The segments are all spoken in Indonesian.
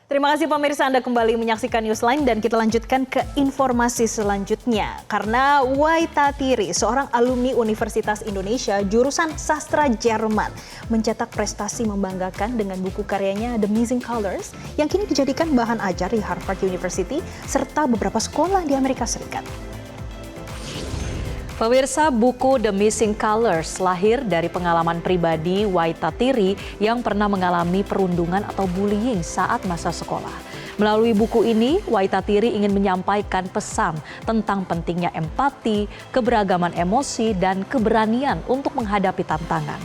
Terima kasih pemirsa, Anda kembali menyaksikan Newsline dan kita lanjutkan ke informasi selanjutnya. Karena Waitatiri, seorang alumni Universitas Indonesia jurusan sastra Jerman, mencetak prestasi membanggakan dengan buku karyanya The Missing Colors yang kini dijadikan bahan ajar di Harvard University serta beberapa sekolah di Amerika Serikat. Pemirsa, buku The Missing Colors lahir dari pengalaman pribadi Waitatiri yang pernah mengalami perundungan atau bullying saat masa sekolah. Melalui buku ini, Waitatiri ingin menyampaikan pesan tentang pentingnya empati, keberagaman emosi, dan keberanian untuk menghadapi tantangan.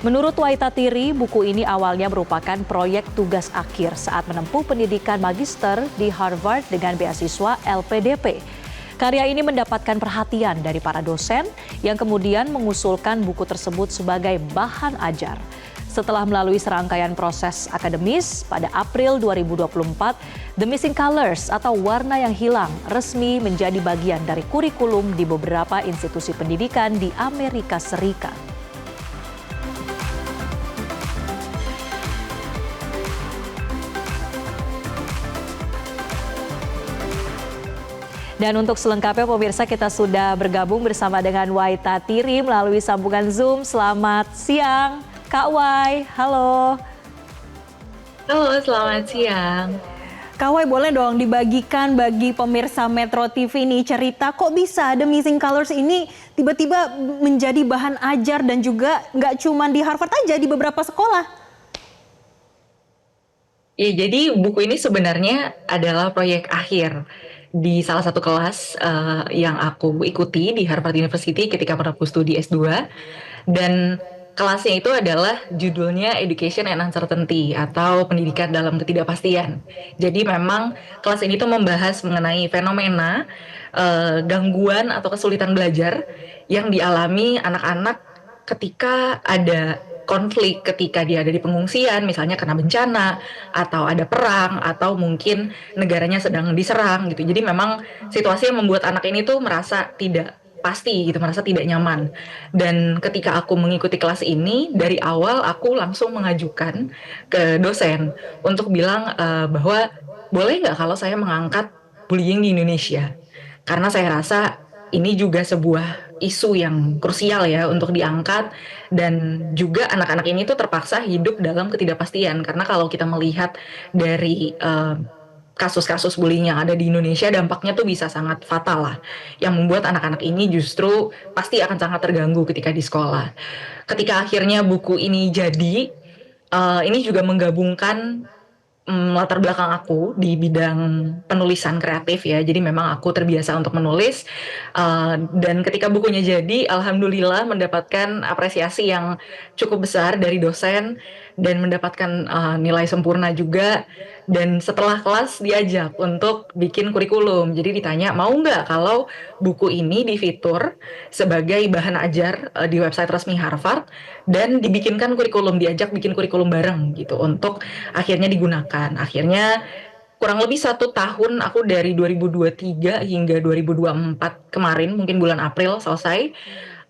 Menurut Waitatiri, buku ini awalnya merupakan proyek tugas akhir saat menempuh pendidikan magister di Harvard dengan beasiswa LPDP. Karya ini mendapatkan perhatian dari para dosen yang kemudian mengusulkan buku tersebut sebagai bahan ajar. Setelah melalui serangkaian proses akademis, pada April 2024, The Missing Colors atau Warna yang Hilang resmi menjadi bagian dari kurikulum di beberapa institusi pendidikan di Amerika Serikat. Dan untuk selengkapnya pemirsa, kita sudah bergabung bersama dengan Waitatiri melalui sambungan Zoom. Selamat siang Kak Wai, halo. Halo, selamat siang. Kak Wai, boleh dong dibagikan bagi pemirsa Metro TV ini cerita kok bisa The Missing Colors ini tiba-tiba menjadi bahan ajar dan juga nggak cuma di Harvard aja, di beberapa sekolah. Ya, jadi buku ini sebenarnya adalah proyek akhir di salah satu kelas yang aku ikuti di Harvard University ketika pernah studi S2. Dan kelasnya itu adalah judulnya Education and Uncertainty atau pendidikan dalam ketidakpastian. Jadi memang kelas ini tuh membahas mengenai fenomena gangguan atau kesulitan belajar yang dialami anak-anak ketika ada konflik, ketika dia ada di pengungsian, misalnya kena bencana, atau ada perang, atau mungkin negaranya sedang diserang gitu. Jadi memang situasi yang membuat anak ini tuh merasa tidak pasti gitu, merasa tidak nyaman. Dan ketika aku mengikuti kelas ini, dari awal aku langsung mengajukan ke dosen untuk bilang bahwa boleh nggak kalau saya mengangkat bullying di Indonesia? Karena saya rasa ini juga sebuah isu yang krusial ya untuk diangkat, dan juga anak-anak ini tuh terpaksa hidup dalam ketidakpastian karena kalau kita melihat dari kasus-kasus bullying yang ada di Indonesia, dampaknya tuh bisa sangat fatal lah, yang membuat anak-anak ini justru pasti akan sangat terganggu ketika di sekolah. Ketika akhirnya buku ini jadi, ini juga menggabungkan latar belakang aku di bidang penulisan kreatif ya, jadi memang aku terbiasa untuk menulis, dan ketika bukunya jadi, alhamdulillah mendapatkan apresiasi yang cukup besar dari dosen dan mendapatkan nilai sempurna juga. Dan setelah kelas diajak untuk bikin kurikulum, jadi ditanya mau nggak kalau buku ini difitur sebagai bahan ajar di website resmi Harvard dan dibikinkan kurikulum, diajak bikin kurikulum bareng gitu untuk akhirnya digunakan. Akhirnya kurang lebih 1 tahun aku dari 2023 hingga 2024 kemarin, mungkin bulan April selesai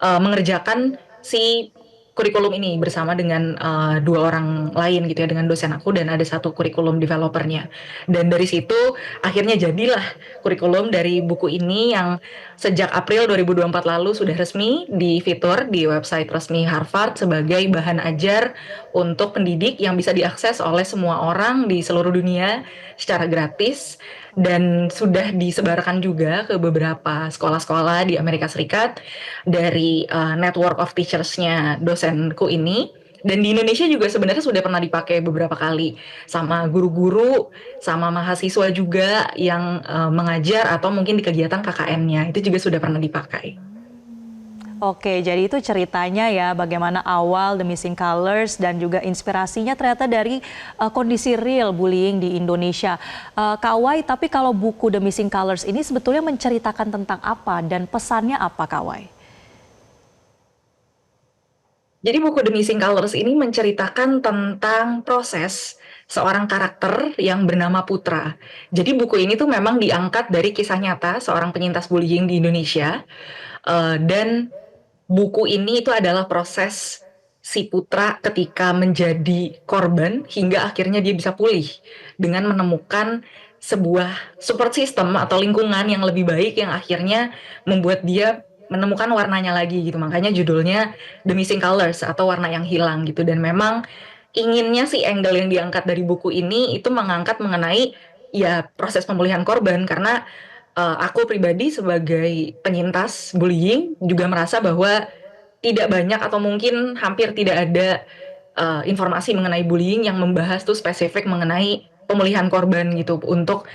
mengerjakan si kurikulum ini bersama dengan 2 orang lain gitu ya, dengan dosen aku dan ada 1 kurikulum developernya. Dan dari situ akhirnya jadilah kurikulum dari buku ini yang sejak April 2024 lalu sudah resmi difitur di website resmi Harvard sebagai bahan ajar untuk pendidik yang bisa diakses oleh semua orang di seluruh dunia secara gratis, dan sudah disebarkan juga ke beberapa sekolah-sekolah di Amerika Serikat dari network of teachers-nya dosenku ini. Dan di Indonesia juga sebenarnya sudah pernah dipakai beberapa kali sama guru-guru, sama mahasiswa juga yang mengajar atau mungkin di kegiatan KKN-nya, itu juga sudah pernah dipakai. Oke, jadi itu ceritanya ya bagaimana awal The Missing Colors dan juga inspirasinya ternyata dari kondisi real bullying di Indonesia. Kak Wai, tapi kalau buku The Missing Colors ini sebetulnya menceritakan tentang apa dan pesannya apa, Kak Wai? Jadi buku The Missing Colors ini menceritakan tentang proses seorang karakter yang bernama Putra. Jadi buku ini tuh memang diangkat dari kisah nyata seorang penyintas bullying di Indonesia, dan buku ini itu adalah proses si putra ketika menjadi korban hingga akhirnya dia bisa pulih dengan menemukan sebuah support system atau lingkungan yang lebih baik yang akhirnya membuat dia menemukan warnanya lagi gitu. Makanya judulnya The Missing Colors atau warna yang hilang gitu. Dan memang inginnya sih angle yang diangkat dari buku ini itu mengangkat mengenai ya proses pemulihan korban karena aku pribadi sebagai penyintas bullying juga merasa bahwa tidak banyak atau mungkin hampir tidak ada informasi mengenai bullying yang membahas tuh spesifik mengenai pemulihan korban gitu untuk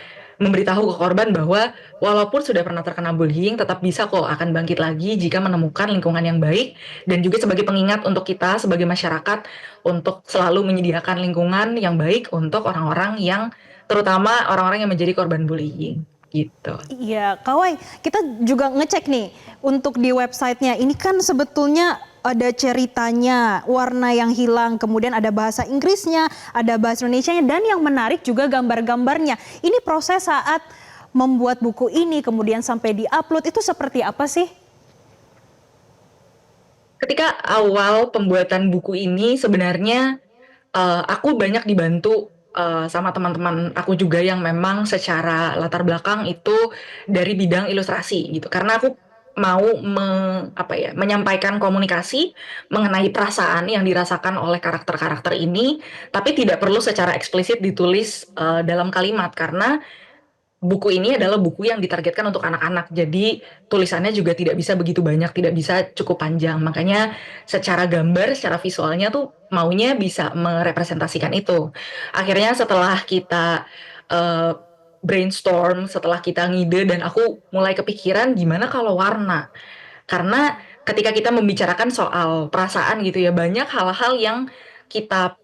memberitahu ke korban bahwa walaupun sudah pernah terkena bullying tetap bisa kok akan bangkit lagi jika menemukan lingkungan yang baik dan juga sebagai pengingat untuk kita sebagai masyarakat untuk selalu menyediakan lingkungan yang baik untuk orang-orang yang terutama orang-orang yang menjadi korban bullying gitu. Iya, Kawai, kita juga ngecek nih untuk di websitenya. Ini kan sebetulnya ada ceritanya, warna yang hilang, kemudian ada bahasa Inggrisnya, ada bahasa Indonesianya, dan yang menarik juga gambar-gambarnya. Ini proses saat membuat buku ini, kemudian sampai di-upload, itu seperti apa sih? Ketika awal pembuatan buku ini sebenarnya aku banyak dibantu sama teman-teman aku juga yang memang secara latar belakang itu dari bidang ilustrasi gitu. Karena aku mau menyampaikan komunikasi mengenai perasaan yang dirasakan oleh karakter-karakter ini, tapi tidak perlu secara eksplisit ditulis dalam kalimat karena buku ini adalah buku yang ditargetkan untuk anak-anak, jadi tulisannya juga tidak bisa begitu banyak, tidak bisa cukup panjang. Makanya secara gambar, secara visualnya tuh maunya bisa merepresentasikan itu. Akhirnya setelah kita uh, brainstorm, setelah kita ngide dan aku mulai kepikiran gimana kalau warna. Karena ketika kita membicarakan soal perasaan gitu ya, banyak hal-hal yang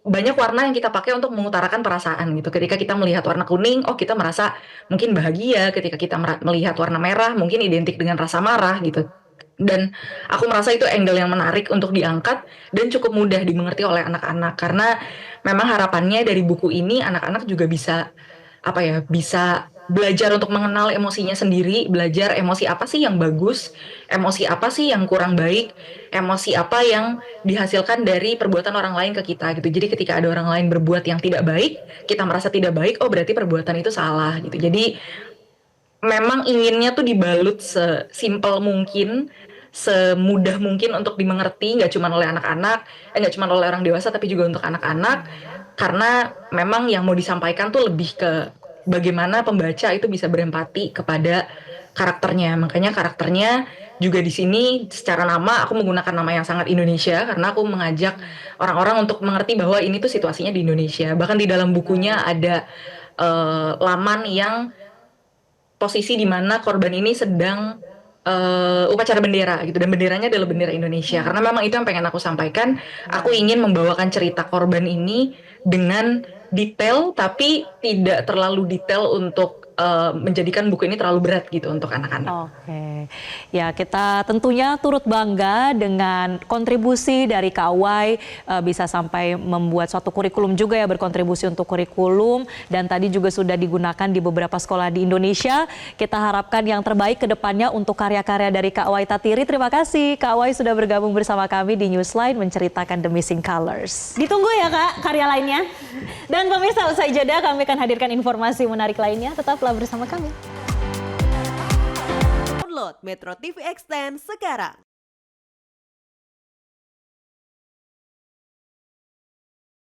banyak warna yang kita pakai untuk mengutarakan perasaan gitu. Ketika kita melihat warna kuning, oh kita merasa mungkin bahagia. Ketika kita melihat warna merah, mungkin identik dengan rasa marah gitu. Dan aku merasa itu angle yang menarik untuk diangkat dan cukup mudah dimengerti oleh anak-anak karena memang harapannya dari buku ini anak-anak juga bisa bisa belajar untuk mengenal emosinya sendiri, belajar emosi apa sih yang bagus, emosi apa sih yang kurang baik, emosi apa yang dihasilkan dari perbuatan orang lain ke kita gitu. Jadi ketika ada orang lain berbuat yang tidak baik, kita merasa tidak baik, oh berarti perbuatan itu salah gitu. Jadi memang inginnya tuh dibalut sesimpel mungkin, semudah mungkin untuk dimengerti, nggak cuma oleh anak-anak, nggak cuma oleh orang dewasa, tapi juga untuk anak-anak. Karena memang yang mau disampaikan tuh lebih ke bagaimana pembaca itu bisa berempati kepada karakternya. Makanya karakternya juga di sini secara nama aku menggunakan nama yang sangat Indonesia karena aku mengajak orang-orang untuk mengerti bahwa ini tuh situasinya di Indonesia. Bahkan di dalam bukunya ada laman yang posisi di mana korban ini sedang upacara bendera gitu dan benderanya adalah bendera Indonesia karena memang itu yang pengen aku sampaikan. Aku ingin membawakan cerita korban ini dengan detail tapi tidak terlalu detail untuk menjadikan buku ini terlalu berat gitu untuk anak-anak. Oke, ya kita tentunya turut bangga dengan kontribusi dari Kawai bisa sampai membuat suatu kurikulum juga ya, berkontribusi untuk kurikulum dan tadi juga sudah digunakan di beberapa sekolah di Indonesia. Kita harapkan yang terbaik ke depannya untuk karya-karya dari Kak Wai Tatiri. Terima kasih Kak Wai sudah bergabung bersama kami di Newsline menceritakan The Missing Colors. Ditunggu ya Kak karya lainnya. Dan pemirsa, usai jeda kami akan hadirkan informasi menarik lainnya. Tetaplah bersama kami. Download Metro TV Extend sekarang.